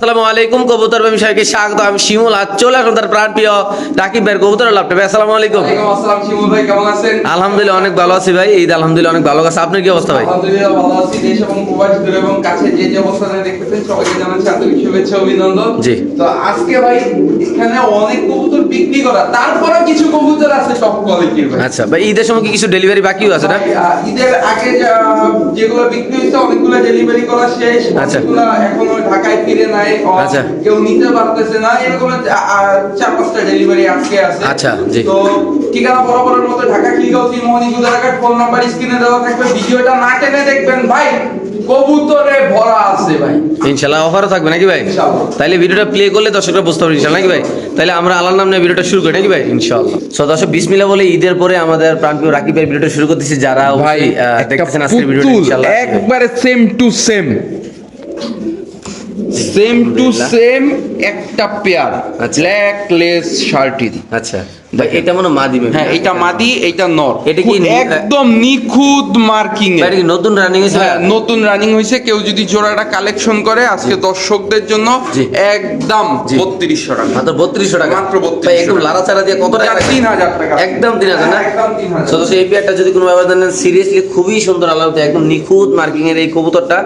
আসসালামু আলাইকুম কবুতর ব্যবসায়ীকে স্বাগত। আমি শিমুল, আজ চলে আসলাম তার প্রাণ প্রিয় রাকিব ভাইয়ের কবুতর লাভটা ভাই। আসসালামু আলাইকুম। ওয়ালাইকুম আসসালাম শিমুল ভাই, কেমন আছেন? আলহামদুলিল্লাহ অনেক ভালো আছি ভাই। ঈদ আলহামদুলিল্লাহ অনেক ভালো আছে। আপনার কি অবস্থা ভাই? আলহামদুলিল্লাহ ভালো আছি। দেশ এবং প্রবাস দূরে এবং কাছে যে যে অবস্থানে দেখতেছেন সবাইকে জানাচ্ছি আন্তরিক শুভেচ্ছা অভিনন্দন। জি। তো আজকে ভাই এখানে অনেক কবুতর বিক্রি করা, তারপরে কিছু কবুতর আছে টপ কোয়ালিটির ভাই। আচ্ছা ভাই, ঈদের সময় কি কিছু ডেলিভারি বাকিও আছে না? ভাই, ঈদের আগে যেগুলো বিক্রি হয়েছে অনেকগুলো ডেলিভারি করা শেষ, আচ্ছা। অনেকগুলো এখনো ঢাকায় ফিরে নাই, আচ্ছা। কেউ নিতে পারতেছে না, এরকম 4-5টা ডেলিভারি আজকে আছে। আচ্ছা, জি। তো ঠিকানা বরাবরের মতো ঢাকা খিলগাঁও ত্রিমোহনী গুদারাঘাট, ফোন নাম্বার স্ক্রিনে দেওয়া থাকবে। ভিডিওটা না টেনে দেখবেন ভাই, কবুতরে ভরা আছে ভাই। ইনশাআল্লাহ অফারও থাকবে নাকি ভাই? ইনশাআল্লাহ। তাইলে ভিডিওটা প্লে করলে দর্শকরা বুঝতে পারবে ইনশাআল্লাহ নাকি ভাই? তাইলে আমরা আল্লাহর নাম নিয়ে ভিডিওটা শুরু করি নাকি ভাই? ইনশাআল্লাহ। সো দর্শক বিসমিল্লাহ বলে ঈদের পরে আমাদের প্রাণপ্রিয় রাকিব ভাই ভিডিওটা শুরু করতেছি। যারা ভাই দেখতেছেন আজকের ভিডিওটা পুতুল ইনশাআল্লাহ একবারে সেম টু সেম সেম একটা পেয়ার আচ্ছা। ব্ল্যাকলেস শার্টিন। আচ্ছা ভাই, এটা মনে হয় মাদি ভাই। হ্যাঁ, এটা মাদি, এটা নর। এটা কি একদম নিখুঁত মার্কিং ভাই, এটা কি নতুন রানিং হয়েছে? হ্যাঁ, নতুন রানিং হয়েছে। কেউ যদি জোড়াটা কালেকশন করে আজকে দর্শকদের জন্য জি। একদম জি। 3200 টাকা। মাত্র 3200 টাকা। মাত্র 3200 ভাই একদম লাড়াচাড়া দিয়ে কত টাকা? 3000 টাকা। একদম 3000 না? হ্যাঁ, একদম 3000। সদস্য এই পেয়ারটা যদি কোনো ব্যাপার জানেন, সিরিয়াসলি খুবই সুন্দর আলাদা, একদম নিখুঁত মার্কিং এর এই কবুতরটা,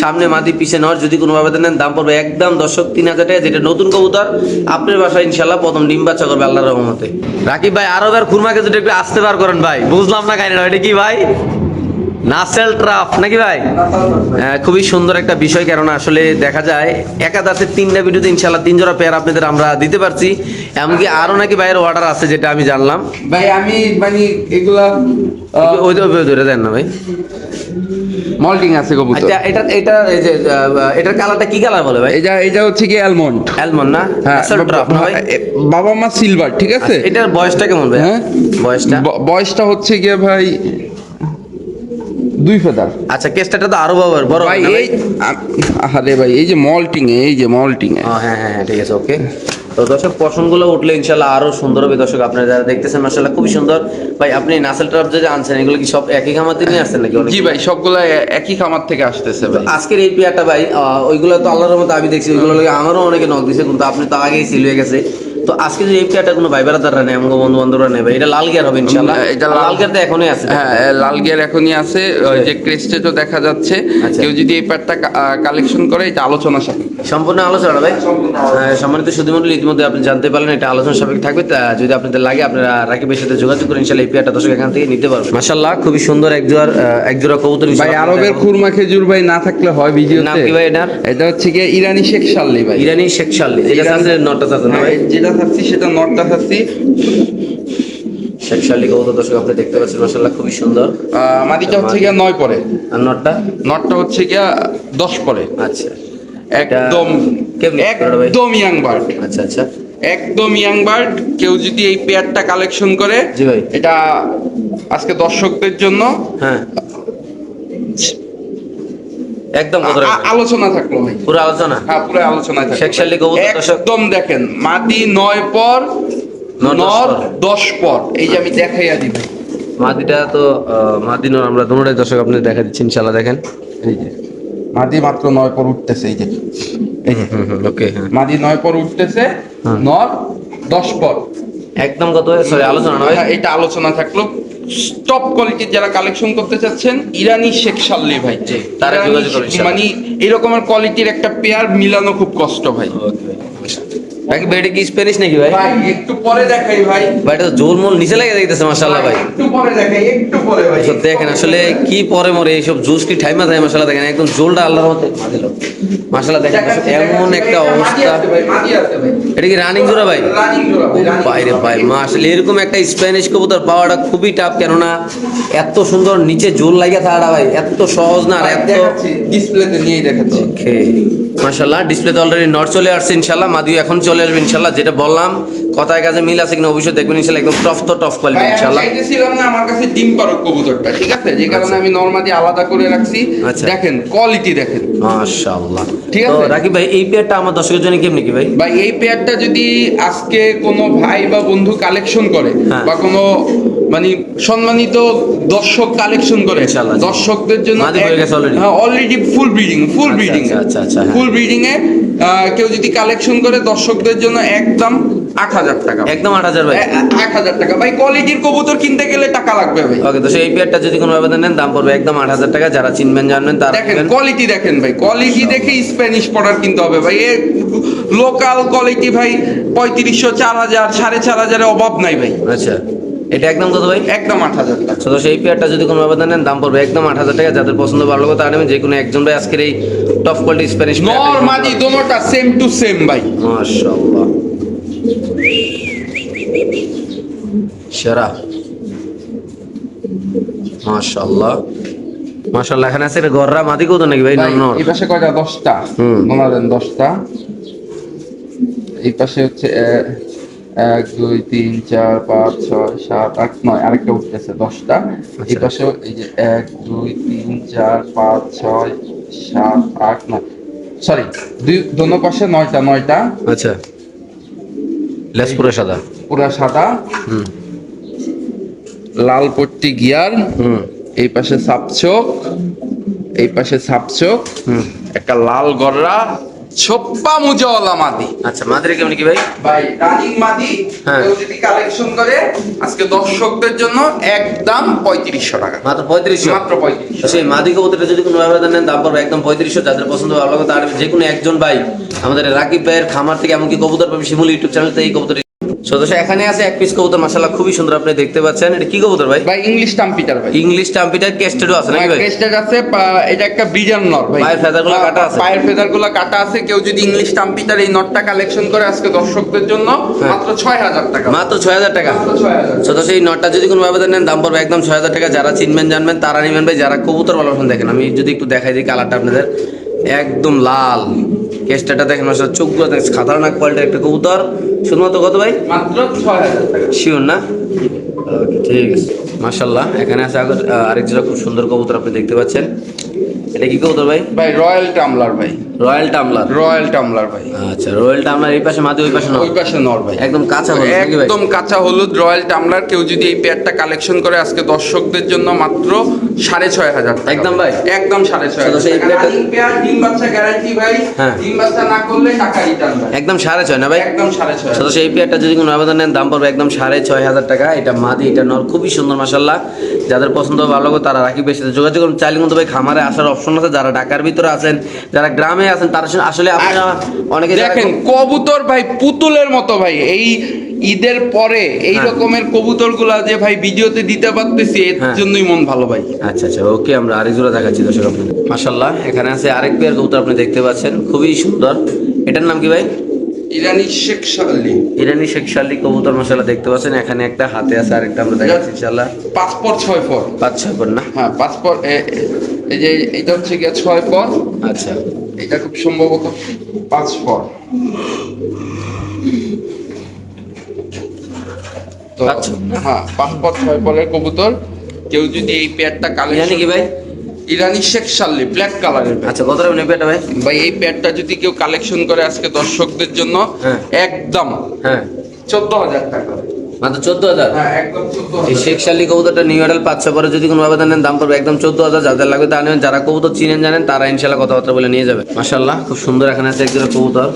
সামনে মাদি পিছে নর, যদি কোনো ব্যাপার জানেন দাম পড়বে একদম দর্শক 3000 টাকা। যেটা নতুন কবুতর, আপনার বাসায় ইনশাআল্লাহ প্রথম ডিম বাচ্চা করবে আল্লাহর রহমতে। রাকিব ভাই আরবের খুরমাকে যদি একটু আসতে বার করেন ভাই, বুঝলাম না কাহিনী। এটা কি ভাই? নাসেল ট্রাফ নাকি ভাই? খুবই সুন্দর একটা বিষয়, কেননা আসলে দেখা যায় একাদাতে 3টা ভিডিওতে ইনশাআল্লাহ 3 জোড়া পেয়ার আপনাদের আমরা দিতে পারছি। এমনকি আরো নাকি ভাইয়ের অর্ডার আছে, যেটা আমি জানলাম। ভাই আমি মানে এগুলা ওই ধরে দেন না ভাই। মল্টিং আছে কবুতর। আচ্ছা, এটা এই যে এটার কালারটা কি কালার বলে ভাই? এটা হচ্ছে কি অ্যালমন্ড। অ্যালমন্ড না? হ্যাঁ, নাসেল ট্রাফ না ভাই? বাবা মা সিলভার, ঠিক আছে। আচ্ছা, এটার বয়সটা কেমন ভাই? হ্যাঁ, বয়সটা বয়সটা হচ্ছে গিয়ে ভাই 2 ফেদার। আচ্ছা, কেসটা তো আরো বড় ভাই না এই আরে ভাই এই যে মল্টিং এ হ্যাঁ হ্যাঁ হ্যাঁ, ঠিক আছে, ওকে। তো দর্শক পশমগুলো উঠলে ইনশাআল্লাহ আরো সুন্দর হবে। দর্শক আপনারা যারা দেখতেছেন মাশাআল্লাহ খুবই সুন্দর। ভাই আপনি নাসেল ট্রাপ যে আনছেন, এগুলো কি সব একই খামার থেকে নিয়ে আসছেন নাকি? জি ভাই, সবগুলা একই খামার থেকে আসতেছে ভাই। আজকের এই পেয়ারটা ভাই, ওইগুলো তো আল্লাহর রহমতে আমি দেখছি, ওইগুলো লাগে আমারও অনেকে নক দিছে, কিন্তু আপনি তো আগেই সিল হয়ে গেছে। তো আজকে যে এই পেয়ারটা কোনো ভাই বেড়াদাররা নেই, আমার বন্ধু বান্ধবরা নেই ভাই, এটা লাল গিয়ার হবে ইনশাআল্লাহ। এটা লাল গিয়ার তো এখনই আছে। হ্যাঁ, লাল গিয়ার এখনই আছে। ওই যে ক্রেস্টে তো দেখা যাচ্ছে। আচ্ছা। কেউ যদি এই প্যাডটা কালেকশন করে, এটা আলোচনা সাপেক্ষে। সম্পূর্ণ আলোচনা ভাই। সম্মানিত সুধীমণ্ডলী, ইতিমধ্যে আপনি জানতে পারলেন এটা আলোচনা সাপেক্ষে থাকবে। যদি আপনাদের লাগে আপনারা রাকিবের সাথে যোগাযোগ করে ইনশাআল্লাহ এই পেয়ারটা দর্শক এখান থেকে নিতে পারবেন। মাশাআল্লাহ খুবই সুন্দর এক জোড়া কবুতর ভাই ইনশাআল্লাহ। আরবের খুরমা খেজুর ভাই না থাকলে হয় নাম ভিডিওতে। কি ভাই এটার? এটা হচ্ছে কি ইরানি শেখ শাল্লি ভাই। ইরানি শেখ শাল্লি, যেটা আছে নটটা আছে না ভাই? যেটা থাকছি সেটা নটটা থাকছি। শেখ শাল্লি কবুতর দর্শক আপনি দেখতে পাচ্ছেন মাশাআল্লাহ খুবই সুন্দর। মাদিটা হচ্ছে গিয়া 9 পরে, আর নটটা? নটটা হচ্ছে গিয়া 10 পরে। আচ্ছা, একদম কেমনি ভাই? একদম ইয়াং বার্ড। আচ্ছা আচ্ছা, একদম ইয়াং বার্ড। কেউ যদি এই পেয়ারটা কালেকশন করে, জি ভাই। এটা আজকে দর্শকদের জন্য হ্যাঁ, একদম কত টাকা? আলোচনা থাকলো ভাই। পুরো আলোচনা। হ্যাঁ, পুরো আলোচনায় থাকলো। শেখ শাল্লি কবুতর দর্শক একদম দেখেন, মাদি 9 পর, নর 10 নর পর। 10 পর। এই যে আমি দেখাইয়া দিই ভাই। মাদিটা তো মাদিনর আমরা দুটোটাই দর্শক আপনি দেখা দিচ্ছি ইনশাআল্লাহ। দেখেন এই যে মাদি মাত্র 9 পর উঠতেছে। এই যে ওকে, হ্যাঁ মাদি 9 পর উঠতেছে, হ্যাঁ। নর 10 পর। একদম কত? সরি, আলোচনা না ভাই? হ্যাঁ, এটা আলোচনা থাকলো। টপ কোয়ালিটির যারা কালেকশন করতে চাচ্ছেন, ইরানি শেখ শাল্লি ভাই, জি, তারা ইরানি যোগাযোগ করুন ইনশাআল্লাহ। মানে এরকমের কোয়ালিটির একটা পেয়ার মিলানো খুব কষ্ট ভাই। ওকে ভাই। রাকিব ভাই, এটা কি স্প্যানিশ নাকি ভাই? ভাই একটু পরে দেখাই ভাই। ভাই এটা তো জোলমোল নিচে লেগে যাইতেছে মাশাআল্লাহ ভাই। একটু পরে দেখাই, একটু পরে ভাই। তো দেখেন আসলে কি পরে মরে এইসব জুস কি ঠাইমা যায় মাশাআল্লাহ। দেখেন একদম জোলটা আল্লাহর রহমতে দিল মাশাআল্লাহ। দেখেন এমন একটা অবস্থা। মাদি আছে ভাই। এটা কি রানিং জোড়া ভাই? রানিং জোড়া ভাই, রানিং বাইরে জোড়া। ভাই মাশাআল্লাহ, এরকম একটা স্প্যানিশ কবুতর পাওয়াটা খুবই টাফ, কেননা এত সুন্দর নিচে জোল লাগিয়ে থাকাটা ভাই এত সহজ না। আর এত দেখাচ্ছি, ডিসপ্লেতে নিয়েই দেখাচ্ছি। ওকে মাশাআল্লাহ, ডিসপ্লেতে অলরেডি নট চলে আসছে ইনশাআল্লাহ। মাদিও এখন চলে আসবে ইনশাআল্লাহ। যেটা বললাম কথায় কাজে মিল আছে কিনা অবশ্যই দেখবেন ইনশাআল্লাহ, একদম টফ তো টফ কোয়ালিটি ভাই আমি ইনশাআল্লাহ। চাইতেছিলাম না আমার কাছে ডিম পারক কবুতরটা, ঠিক আছে, যে কারণে আমি নরমালি আলাদা করে রাখছি। আচ্ছা। দেখেন কোয়ালিটি দেখেন মাশাআল্লাহ। ঠিক তো আছে। রাকিব ভাই এই পেয়ারটা আমার দর্শকের জন্য কেমনি কি ভাই? ভাই এই পেয়ারটা যদি আজকে কোনো ভাই বা বন্ধু কালেকশন করে হ্যাঁ। বা কোনো মানে সম্মানিত দর্শক কালেকশন করে, ইনশাআল্লাহ। দর্শকদের জন্য মাদি হয়ে গেছে already? হ্যাঁ অলরেডি ফুল ব্রিডিং আচ্ছা, হ্যাঁ। ফুল ব্রিডিং এ কেউ যদি কালেকশন করে দর্শকদের জন্য একদম ৮,০০০ টাকা, একদম ৮,০০০ ভাই। ১,০০০ টাকা। ভাই কোয়ালিটির কবুতর কিনতে গেলে টাকা লাগবে ভাই। ওকে, তো সেই পেয়ারটা যদি কোনো ব্যবধান নেন দাম পড়বে একদম ৮,০০০ টাকা। যারা চিনবেন জানবেন তারা দেখেন নেবেন। কোয়ালিটি দেখেন ভাই, কোয়ালিটি দেখে স্প্যানিশ পড়ার কিনতে হবে ভাই। এ লোকাল কোয়ালিটি ভাই ৩৫০০, ৪,০০০, ৪,৫০০ অভাব নাই ভাই। আচ্ছা, এটা একদম কত ভাই? একদম ৮,০০০ টাকা। তো সেই পেয়ারটা যদি কোনো ব্যবধান নেন দাম পড়বে একদম ৮,০০০ টাকা। যাদের পছন্দ ভালো লাগে তারা নেবেন। যে কোনো একজন ভাই আজকের এই টপ কোয়ালিটি স্প্যানিশ নর মাদি দোনোটা সেম টু সেম ভাই। মাশাআল্লাহ, সেরা। মাশাআল্লাহ মাশাআল্লাহ। এখানে আছে এটা গররা মাদি কত নাকি ভাই? ভাই নর এই পাশে কয়টা? ১০টা। গোনা দেন 10টা। এই পাশে হচ্ছে ১ ২ ৩ ৪ ৫ ৬ ৭ ৮ ৯, আরেকটা উঠতেছে 10টা। এই পাশে এই যে ১ ২ ৩ ৪ ৫ ৬ ৭ ৮ ৯, সরি দোনো পাশে ৯টা। আচ্ছা, লেস পুরো সাদা। পুরা সাদা, হুম লাল পট্টি গিয়ার, হুম এই পাশে সাপচোক, এই পাশে সাপচোক, হুম। একটা লাল গররা, ছোপ্পা মুজাওয়ালা মাদি। আচ্ছা, মাদিরা কেমন কি ভাই? ভাই রানিং মাদি হ্যাঁ। কেউ যদি কালেকশন করে আজকে দর্শকদের জন্য একদম ৩৫০০ টাকা, মাত্র ৩৫০০। মাত্র ৩৫০০। তো সেই মাদি কবুতরটা যদি কোনো ব্যবধান নেন দাম পড়বে একদম ৩৫০০। যাদের পছন্দ ভালো লাগে তার যে কোনো একজন ভাই আমাদের রাকিব ভাইয়ের খামার থেকে এমনকি কবুতর পাবে শিমুল ইউটিউব চ্যানেল থেকে এই কবুতর। সদস্য এখানে আছে এক পিস কবুতর মাশাআল্লাহ খুবই সুন্দর, আপনি দেখতে পাচ্ছেন। এটা কি কবুতর ভাই? ভাই ইংলিশ টাম্পিটার ভাই। ইংলিশ টাম্পিটার কেস্টেডও আছে নাকি ভাই? ক্রেস্টেড আছে, এটা একটা ব্রিজার নর ভাই। পায়ের ফেদারগুলো কাটা আছে? পায়ের ফেদারগুলো কাটা আছে। কেউ যদি ইংলিশ টাম্পিটার এই নটটা কালেকশন করে আজকে দর্শকদের জন্য হ্যাঁ। মাত্র ৬,০০০ টাকা। মাত্র ৬,০০০ টাকা। মাত্র ৬,০০০। সদস্য এই নটটা যদি কোনো ব্যবধান নেন দাম পড়বে একদম ৬,০০০ টাকা। যারা চিনবেন জানবেন তারা নেবেন ভাই। যারা কবুতর ভালো দেখেন, আমি যদি একটু দেখাই দিই কালারটা আপনাদের, একদম লাল কেস্টাটা দেখেন মাশাআল্লাহ, চোখগুলো দেখেন খাতারনাক কোয়ালিটির একটা কবুতর। শুধুমাত্র কত ভাই? মাত্র ৬,০০০ টাকা। শিওর না? ঠিক আছে মাশাআল্লাহ। এখানে আছে আরেক জোড়া খুব সুন্দর কবুতর, আপনি দেখতে পাচ্ছেন। এটা কি কবুতর ভাই? ভাই রয়্যাল টামলার ভাই। রয়্যাল টামলার। রয়্যাল টামলার ভাই। আচ্ছা, রয়্যাল টামলার এই পাশে মাদি ওই পাশে নর। ওই পাশে নর ভাই। একদম কাঁচা হলুদ নাকি ভাই? একদম কাঁচা হলুদ রয়্যাল টামলার। কেউ যদি এই পেয়ারটা কালেকশন করে আজকে দর্শকদের জন্য মাত্র ৬,৫০০ টাকা। একদম ভাই? একদম ৬,৫০০ তো সেই টাকা। পেয়ারটা- রানিং পেয়ার, ডিম বাচ্চা গ্যারান্টি ভাই। হ্যাঁ। ডিম বাচ্চা না করলে টাকা রিটার্ন ভাই। একদম ৬,৫০০ না ভাই? একদম ৬,৫০০। সদস্য এই পেয়ারটা যদি কোনো আবেদন নেন দাম পড়বে একদম ৬,৫০০ টাকা। এটা মাদি, এটা নর, খুবই সুন্দর মাশাআল্লাহ। যাদের পছন্দ ভালো লাগে তারা রাকিব ভাইয়ের সাথে যোগাযোগ করুন। চাইলে কিন্তু ভাই খামারে আসার অপশন আছে। যারা ঢাকার ভিতরে আছেন, যারা গ্রামে আছেন, তারা আসলে আপনারা অনেকে দেখেন কবুতর ভাই পুতুলের মতো ভাই। এই ঈদের পরে এই হ্যাঁ। রকমের কবুতর গুলা যে ভাই ভিডিওতে দিতে পারতেছি এর হ্যাঁ। জন্যই মন ভালো ভাই। আচ্ছা আচ্ছা, ওকে, আমরা আরেক জোড়া দেখাচ্ছি দর্শক আপনাদের। মাশাআল্লাহ, এখানে আছে আরেক পেয়ার কবুতর, আপনি দেখতে পাচ্ছেন খুবই সুন্দর। এটার নাম কি ভাই? ইরানি শেখ শালি। ইরানি শেখ শালি কবুতর মাশাআল্লাহ দেখতে পাচ্ছেন। এখানে একটা হাতে আছে, আরেকটা আমরা দেখাচ্ছি ইনশাআল্লাহ। ৫ পর ৬ পর। ৫-৬ পর না? হ্যাঁ ৫ পর। এই যে এটা হচ্ছে গিয়ে ৬ পর। আচ্ছা, এটা খুব সম্ভবত ৫ পর। তো আচ্ছা। হ্যাঁ ৫ পর ৬ পরের কবুতর। কেউ যদি এই পেয়ারটা ইরানি কালেকশন কি ভাই? ইরানি শেখ শালি ব্ল্যাক কালারের ভাই। আচ্ছা, কত টাকা পেয়ারটা ভাই? ভাই এই পেয়ারটা যদি কেউ কালেকশন করে আজকে দর্শকদের জন্য হ্যাঁ। একদম হ্যাঁ, ১৪,০০০ টাকা। মাত্র ১৪,০০০। হ্যাঁ একদম এই ১৪,০০০। শেখ শালি কবুতরটা নিউ মডেল ৫-৬ পরে যদি কোনো আবেদন নেন দাম পড়বে একদম ১৪,০০০। যাদের লাগবে তা নেবেন। যারা কবুতর চিনেন জানেন তারা ইনশাআল্লাহ কথাবার্তা বলে নিয়ে যাবে। মাশাআল্লাহ, খুব সুন্দর। এখানে আছে এক জোড়া কবুতর।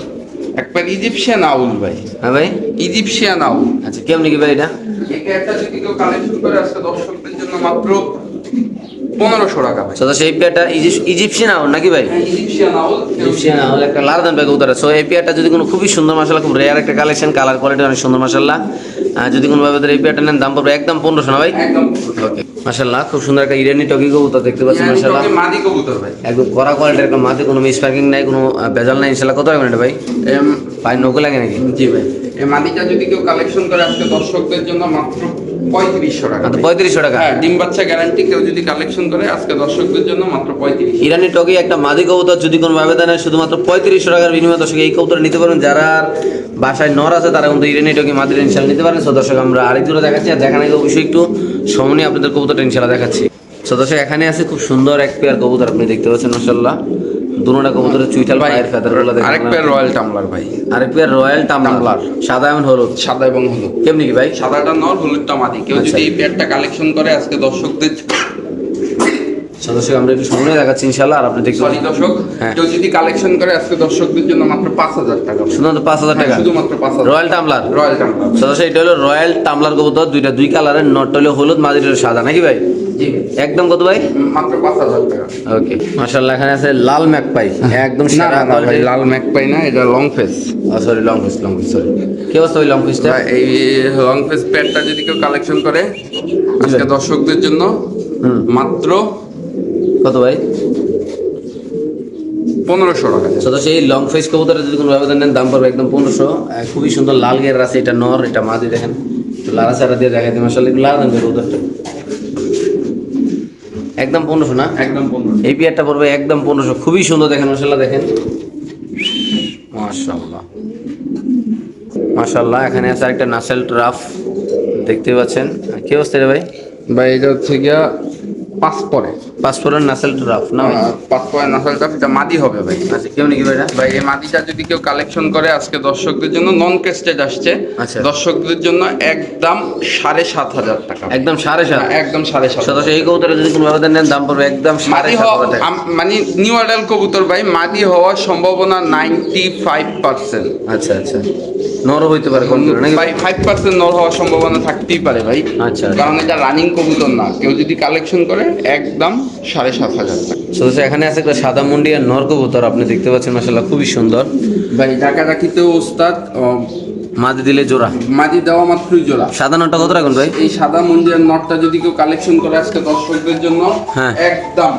একবার ইজিপশিয়ান আউল ভাই। হ্যাঁ ভাই? ইজিপশিয়ান আউল। আচ্ছা, কেমনি কি ভাই এটা? এই পেয়ারটা যদি কেউ কালেকশন করে আজকে দর্শকদের জন্য মাত্র ১৫০০ টাকা ভাই। সদা সেই পেয়ারটা ইজিপশিয়ান আউল নাকি ভাই? হ্যাঁ, ইজিপশিয়ান আউল। ইজিপশিয়ান আউল একটা লাল দাম ভাই কবুতর। সো এই পেয়ারটা যদি কোনো খুবই সুন্দর মাশাআল্লাহ, খুব রেয়ার একটা কালেকশন, কালার কোয়ালিটি অনেক সুন্দর মাশাআল্লাহ। যদি কোনো ভাবে এই পেয়ারটা নেন দাম পড়বে একদম ১৫০০ না ভাই? একদম ওকে মাশাআল্লাহ, খুব সুন্দর একটা ইরানি টকি কবুতর দেখতে পাচ্ছেন মাশাআল্লাহ। মাদি কবুতর ভাই। একদম কড়া কোয়ালিটির একটা মাঝে কোনো মিস প্যাকিং নাই, কোনো ভেজাল নাই ইনশাআল্লাহ। কত রাখবেন এটা ভাই? পায়ে নৌকো লাগে নাকি? জি ভাই। এই মাদিটা যদি কেউ কালেকশন করে আজকে দর্শকদের জন্য মাত্র 3500 টাকা মাত্র ভাই। 3500 টাকা। হ্যাঁ, ডিম বাচ্চা গ্যারান্টি, কেউ যদি কালেকশন করে আজকে দর্শকদের জন্য মাত্র 3500। ইরানি টকি একটা মাদি কবুতর যদি কোনো ভাবে দেন শুধুমাত্র 3500 টাকার বিনিময়ে দর্শক এই কবুতর নিতে পারেন। যারা বাসায় নর আছে তারা কিন্তু ইরানি টকি মাদির ইনশাল্লাহ নিতে পারেন। সো দর্শক আমরা আরেক জোড়া দেখাচ্ছি, আর দেখার আগে অবশ্যই একটু সময় নিয়ে আপনাদের কবুতরটা ইনশাল্লাহ দেখাচ্ছি। সো দর্শক এখানে আছে খুব সুন্দর এক পেয়ার কবুতর, আপনি দেখতে পাচ্ছেন মাশাআল্লাহ। দুটোটা কবুতরের চুইঠাল পায়ের ফেদারগুলো দেখেন। আরেক পেয়ার রয়্যাল টামলার ভাই, আরেক পেয়ার রয়্যাল টামলার, টামলার। সাদা এবং হলুদ। সাদা এবং হলুদ। কেমনি কি ভাই? সাদাটা নর, হলুদটা মাদি। কেউ আচ্ছা। যদি এই পেয়ারটা কালেকশন করে আজকে দর্শকদের, সদস্য আমরা একটু সামনে দেখাচ্ছি ইনশাআল্লাহ, আর আপনি দেখতে সরি দর্শক, হ্যাঁ। কেউ যদি কালেকশন করে আজকে দর্শকদের জন্য মাত্র 5000 টাকা। শুধুমাত্র 5000 টাকা, হ্যাঁ, শুধুমাত্র 5000। রয়্যাল টামলার। রয়্যাল টামলার। সদস্য এটা হলো রয়্যাল টামলার কবুতর, দুই কালারের, নটটা হলো হলুদ, মাদিটা হলো সাদা, নাকি ভাই? জি, একদম কত ভাই? মাত্র 5000 টাকা। ওকে মাশাআল্লাহ। এখানে আছে লাল ম্যাকপাই, একদম না সাদা না না ভাই, কোয়ালিটির। লাল ম্যাকপাই না, এটা লং ফেস। সরি লং ফিস, সরি। কি অবস্থা ওই লং ফিসটা? এই লং ফেস পেয়ারটা যদি কেউ কালেকশন করে আজকে দর্শকদের জন্য হুম। মাত্র কত ভাই? 1500 টাকা। সদস্য এই লং ফেস কবুতরের যদি কোনো ব্যবধান নেন দাম পড়বে একদম 1500। খুবই সুন্দর লাল গের আছে, এটা নর, এটা মাদি। দেখেন একটু লালা চারা দিয়ে দেখাই দিই মাশাআল্লাহ, একটু লাল রঙের কবুতরটা। একদম 1500 না? একদম 1500। এই পেয়ারটা পড়বে একদম 1500। খুবই সুন্দর দেখেন মাশাআল্লাহ, দেখেন মাশাআল্লাহ মাশাআল্লাহ। এখানে আছে একটা নাসেল রাফ, দেখতে পাচ্ছেন। কি অবস্থা রে ভাই? ভাই এটা হচ্ছে গিয়া 5 পরে, পাসপোর্টের নাসেল রাফ না ভাই? 5 পরে নাসালটা, এটা মাদি হবে ভাই। আচ্ছা কেমন কি ভাই এটা? ভাই এই মাদিটা যদি কেউ কালেকশন করে আজকে দর্শকদের জন্য, নন ক্রেস্টেড আসছে, আচ্ছা। দর্শকদের জন্য একদম 7500 টাকা। একদম 7.5। একদম 7500। সদস্য এই কবুতরের যদি কোনো ব্যবধান নেন দাম পড়বে একদম মাদি হওয়া 7.5 টাকা। মানে নিউ অ্যাডাল কবুতর ভাই, মাদি হওয়ার সম্ভাবনা 95%। আচ্ছা আচ্ছা, নরম হইতে পারে কোন নাকি ভাই 5% নর হওয়ার সম্ভাবনা থাকতেই পারে ভাই। আচ্ছা। কারণ এটা রানিং কবুতর না, কেউ যদি কালেকশন করে একদম 7500 টাকা। সদস্য এখানে আছে একটা সাদা মুন্ডি আর নর কবুতর, আপনি দেখতে পাচ্ছেন মাশাআল্লাহ খুবই সুন্দর। ভাই ডাকাডাকিতেও ওস্তাদ, মাদি দিলে জোড়া, মাদি দেওয়া মাত্রই জোড়া। সাদা নরটা কত রাখুন ভাই? এই সাদা মন্দিরের নটটা যদি কেউ কালেকশন করে আজকে দর্শকদের জন্য হ্যাঁ। একদম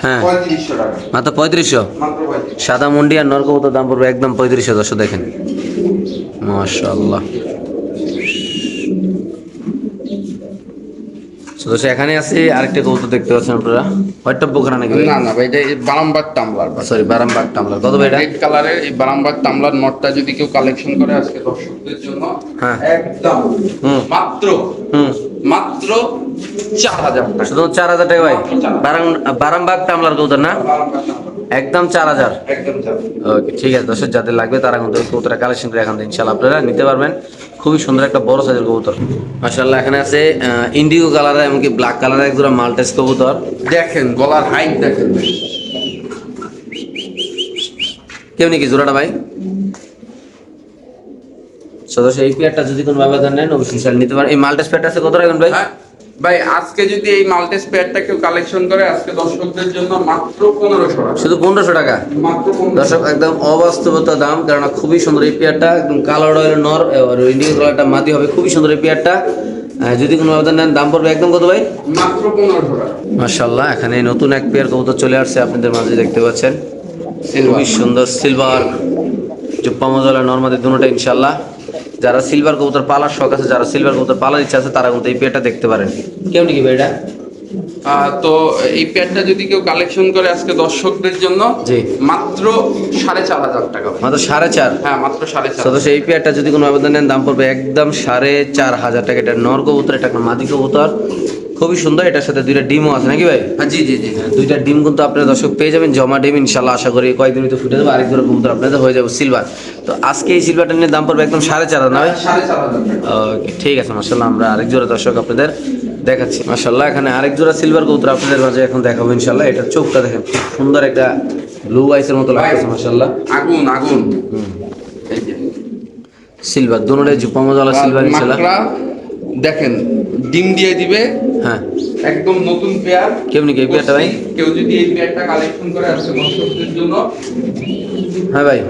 হ্যাঁ। 3500 টাকা। মাত্র 3500। মাত্র 3500। সাদা মুন্ডি আর নর কবুতর দাম পড়বে একদম 3500। দর্শক দেখেন মাশাআল্লাহ। সদস্য এখানে আছে আরেকটা কবুতর দেখতে পাচ্ছেন আপনারা, হোয়াইট টপ বোকরা নাকি ভাই? না না ভাই, এটা এই বারামবাগ টামলার। সরি বারামবাগ টামলার। কত ভাই এটা? রেড কালারের এই বারামবাগ টামলার নটটা যদি কেউ কালেকশন করে আজকে দর্শকদের জন্য হ্যাঁ। একদম হুম। মাত্র হুম, মাত্র 4000 টাকা। শুধু 4000 টাকা ভাই? বারামবাগ টামলার কবুতর না? বারামবাগ টামলার। একদম 4000। একদম 4000। ওকে ঠিক আছে দর্শক, যাদের লাগবে তারা কিন্তু এই কবুতরটা কালেকশন করে এখান থেকে ইনশাআল্লাহ আপনারা নিতে পারবেন। খুবই সুন্দর একটা বড় সাইজের কবুতর মাশাআল্লাহ। এখানে আছে ইন্ডিগো কালারের এমনকি ব্ল্যাক কালারের এক জোড়া মাল্টেস কবুতর। দেখেন গলার হাইট দেখেন ভাই। কেমনি কি জোড়াটা ভাই? সদস্য এই পেয়ারটা যদি কোনো ব্যবধান নেন অবশ্যই ইনশাআল্লাহ নিতে পারেন। এই মাল্টেস পেয়ারটা আছে কত রাখবেন ভাই? হ্যাঁ, ভাই আজকে যদি এই মাল্টিস পেয়ারটা কেউ কালেকশন করে আজকে দর্শকদের জন্য মাত্র 1500 টাকা। শুধু 1500 টাকা। মাত্র 1500। দর্শক একদম অবাস্তবতা দাম, কারণ খুবই সুন্দর এই পেয়ারটা, একদম কালো রয়েল নর আর ইন্ডিগো কালারটা মাদি হবে। খুবই সুন্দর এই পেয়ারটা, যদি কোনো ব্যবধান নেন দাম পড়বে একদম কত ভাই? মাত্র 1500 টাকা। মাশাআল্লাহ। এখানে নতুন এক পেয়ার কবুতর চলে আসছে আপনাদের মাঝে, দেখতে পাচ্ছেন খুবই সুন্দর সিলভার জুপ্পা মজলা নরমাদি দুটোটা ইনশাআল্লাহ। যারা সিলভার কবুতর পালার শখ আছে, যারা সিলভার কবুতর পালার ইচ্ছা আছে তারা কিন্তু এই পেয়ারটা দেখতে পারেন। কেমনি কি ভাই এটা? তো এই পেয়ারটা যদি কেউ কালেকশন করে আজকে দর্শকদের জন্য জি। মাত্র 4500 টাকা। মাত্র 4.5। হ্যাঁ মাত্র 4500। সদস্য এই পেয়ারটা যদি কোনো আবেদন নেন দাম পড়বে একদম 4500 টাকা। এটা নর কবুতর, এটা একটা মাদি কবুতর, খুবই সুন্দর। এটার সাথে দুইটা ডিমও আছে নাকি ভাই? হ্যাঁ জি জি জি। দুইটা ডিম কিন্তু আপনারা দর্শক পেয়ে যাবেন, জমা ডিম ইনশাল্লাহ। আশা করি কয়েকদিন ভিতরে ফুটে যাবে, আরেক ধরনের কবুতর আপনাদের হয়ে যাবে সিলভার। তো আজকে এই সিলভারটা নিয়ে দাম পড়বে একদম 4500 না ভাই? 4500 টাকা। ওকে ঠিক আছে মাশাআল্লাহ। আমরা আরেক জোড়া দর্শক আপনাদের দেখাচ্ছি মাশাআল্লাহ। এখানে আরেক জোড়া সিলভার কবুতর আপনাদের মাঝে এখন দেখাবো ইনশাআল্লাহ। এটা চোখটা দেখেন, খুব সুন্দর একটা ব্লু আইসের মতো লাগছে মাশাআল্লাহ। আগুন আগুন। এই যে সিলভার দুটোটাই জুপ্পা মজলা সিলভার ইনশাআল্লাহ। মাকড়া দেখেন ডিম দিয়ে দিবে। হ্যাঁ একদম নতুন পেয়ার। কেমনি কি এই পেয়ারটা ভাই? কেউ যদি এই পেয়ারটা কালেকশন করে আজকে দর্শকদের জন্য হ্যাঁ ভাই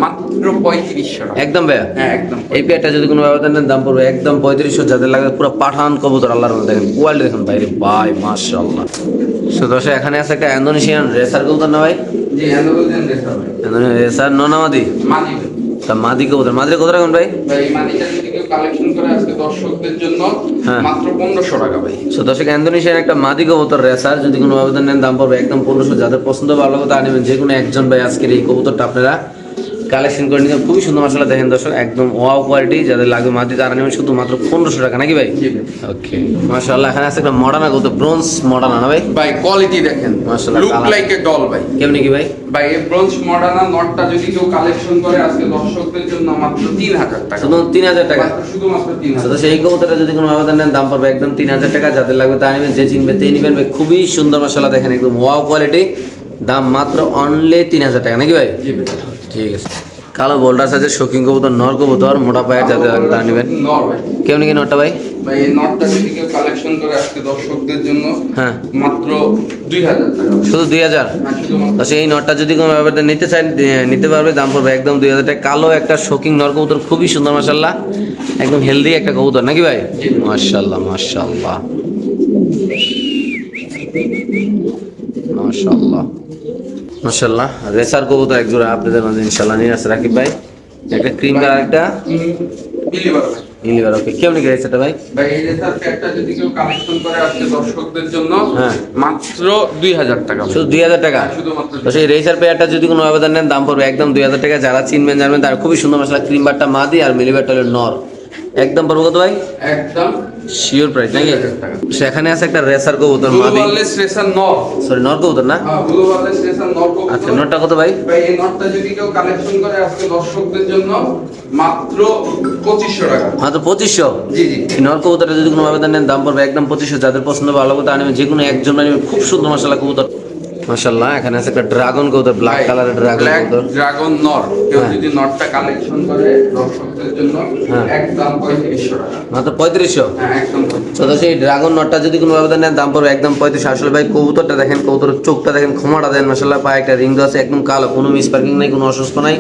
মাত্র 3500 টাকা। একদম ভাইয়া। হ্যাঁ একদম। এই পেয়ারটা যদি কোনো ব্যবধান নেন দাম পড়বে একদম 3500। যাদের লাগে পুরো পাঠান কবুতর আল্লাহর মধ্যে দেখেন কোয়ালিটি দেখেন ভাই রে ভাই মাশাআল্লাহ। সো দর্শক এখানে আছে একটা ইন্দোনেশিয়ান রেসার কবুতর না ভাই? জি এন্ডোলজেন রেসার ভাই। রেসার ননামাদি মাদি তা মাদি কবুতর, মাদিরে কত রাখুন ভাই? ভাই মাদিটা যদি কেউ কালেকশন করে আজকে দর্শকদের জন্য হ্যাঁ। মাত্র 1500 টাকা ভাই। সো দর্শক ইন্দোনেশিয়ার একটা মাদি কবুতর রেসার, যদি কোনো আবেদন নেন দাম পড়বে একদম 1500। যাদের পছন্দ ভালো কথা নেবেন, যে কোনো একজন ভাই আজকের এই কবুতরটা আপনারা কালেকশন করে নিতে খুবই সুন্দর মাসাল্লাহ। দেখেন দর্শক একদম ওয়াও কোয়ালিটি, যাদের লাগবে মাদি তারা নেবেন শুধু মাত্র 1500 টাকা নাকি ভাই? ওকে মাশাআল্লাহ। এখানে আছে একটা মডার্না কবুতর, ব্রোঞ্জ মডার্না না ভাই? ভাই কোয়ালিটি দেখেন, মাশাআল্লাহ, look colour. Like a doll ভাই। কেমনি কি ভাই? ভাই এই ব্রোঞ্জ মডার্না নটটা যদি কেউ কালেকশন করে আজকে দর্শকদের জন্য মাত্র 3000 টাকা। শুধু 3000 টাকা। শুধুমাত্র 3000। তো সেই কবুতরটা যদি কোনো আবেদন নেন দাম পড়বে একদম 3000 টাকা। যাদের লাগবে তা নেবেন, যে চিনবে তে নেবেন ভাই। খুবই সুন্দর মাশাআল্লাহ, দেখেন একদম ওয়াও কোয়ালিটি, দাম মাত্র অনলি 3000 টাকা নাকি ভাই? জি ভাই। ঠিক আছে। কালো বোল্ডার সাইজের শৌখিন কবুতর, নর কবুতর, মোটা পায়ের, যাদের লাগবে তা নেবেন। নর ভাই। কেমনি কি নরটা ভাই? ভাই এই নটটা যদি কেউ কালেকশন করে আজকে দর্শকদের জন্য হ্যাঁ, মাত্র 2000 টাকা। শুধু 2000। হ্যাঁ, শুধুমাত্র। তো সেই নটটা যদি কোনো আবেদন নিতে চান নিতে পারবে, দাম পড়বে একদম 2000 টাকা। কালো একটা শৌখিন নর কবুতর, খুবই সুন্দর মাশাআল্লাহ, একদম হেলদি একটা কবুতর নাকি ভাই? মাশাআল্লাহ মাশাআল্লাহ মাশাআল্লাহ মাশাআল্লাহ। রেসার কবুতর এক জোড়া আপনাদের মাঝে ইনশাআল্লাহ নিয়ে আসছে রাকিব ভাই। একটা ক্রিম কালার, একটা বিলিভার ভাই। নীলিবার। ওকে কেমনি কি রেসারটা ভাই? ভাই এই রেসার প্যাকটা যদি কেউ কালেকশন করে আজকে দর্শকদের জন্য হ্যাঁ। মাত্র 2000 টাকা ভাই। শুধু 2000 টাকা। শুধুমাত্র তো সেই রেসার পেয়ারটা যদি কোনো আবেদন নেন দাম পড়বে একদম 2000 টাকা। যারা চিনবেন জানবেন তার খুবই সুন্দর মশলা। ক্রিম বারটা মাদি আর মিলিবারটা হলো নর। একদম পড়বে কত ভাই? একদম শিওর প্রাইস নাকি? 2000 টাকা। সেখানে আছে একটা রেসার কবুতর ব্লু মাদি, ওয়ালেস রেসার নর। সরি নর কবুতর না? হ্যাঁ, ব্লু ওয়ালেস রেসার নর কবুতর। আচ্ছা, নরটা কত ভাই? ভাই এই নটটা যদি কেউ কালেকশন করে আজকে দর্শকদের জন্য মাত্র 2500 টাকা। মাত্র 2500। জি জি। এই নর কবুতরটা যদি কোনো আবেদন নেন দাম পড়বে একদম 2500। যাদের পছন্দ ভালো কথা নেবেন, যে কোনো একজন নেবেন। খুব সুন্দর মাশাআল্লাহ কবুতর মাশাআল্লাহ। এখানে আছে একটা ড্রাগন কবুতর, ব্ল্যাক কালারের ড্রাগন ব্ল্যাক কবুতর। ড্রাগন নর কেউ হ্যাঁ। যদি নটটা কালেকশন করে দর্শকদের জন্য হ্যাঁ। একদম 3500 টাকা। মাত্র 3500। হ্যাঁ একদম 3500। তো সেই ড্রাগন নটটা যদি কোনো আবেদন নেন দাম পড়বে একদম 3500। আসলে ভাই কবুতরটা দেখেন, কবুতরের চোখটা দেখেন, ক্ষমাটা দেন মাশাআল্লাহ। পায়ে একটা রিং আছে, একদম কালো, কোনো মিস পার্কিং নাই, কোনো অসুস্থ নাই।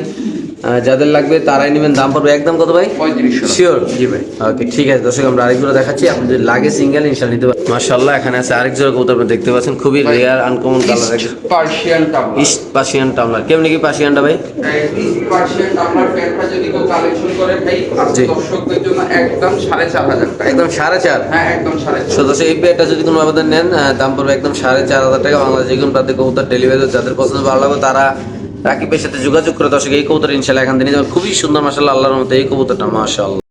যাদের লাগবে তারাই নেবেন, দাম পড়বে একদম কত ভাই? 3500 টাকা। শিওর? জি ভাই। ওকে ঠিক আছে দর্শক, আমরা আরেকজোড়া দেখাচ্ছি। আপনি যদি লাগে সিঙ্গেল ইনশাআল্লাহ নিতে পারেন। মাশাআল্লাহ এখানে আছে আরেক জোড়া কবুতর, আপনি দেখতে পাচ্ছেন খুবই rare uncommon colour, east Persian টাবলা। ইস্ট পার্সিয়ান টামলার। কেমনি কি পার্সিয়ানটা ভাই? ইস্ট পার্সিয়ান টাবলার প্যাকটা যদি কেউ কালেকশন করে ভাই আজকে জি। দর্শকদের জন্য একদম 4500 টাকা। একদম 4.5। হ্যাঁ একদম 4500। সদস্য এই পেয়ারটা যদি কোনো আবেদন নেন দাম পড়বে একদম 4500 টাকা। বাংলাদেশ যে কোনো প্রান্তে কবুতর ডেলিভারি। যাদের পছন্দ ভালো লাগবে তারা রাকিবের সাথে যোগাযোগ করে দর্শক এই কবুতর ইনশাআল্লাহ এখান থেকে নিতে পারবেন। খুবই সুন্দর মাশাআল্লাহ, আল্লাহর মতো এই কবুতরটা মাশাআল্লাহ।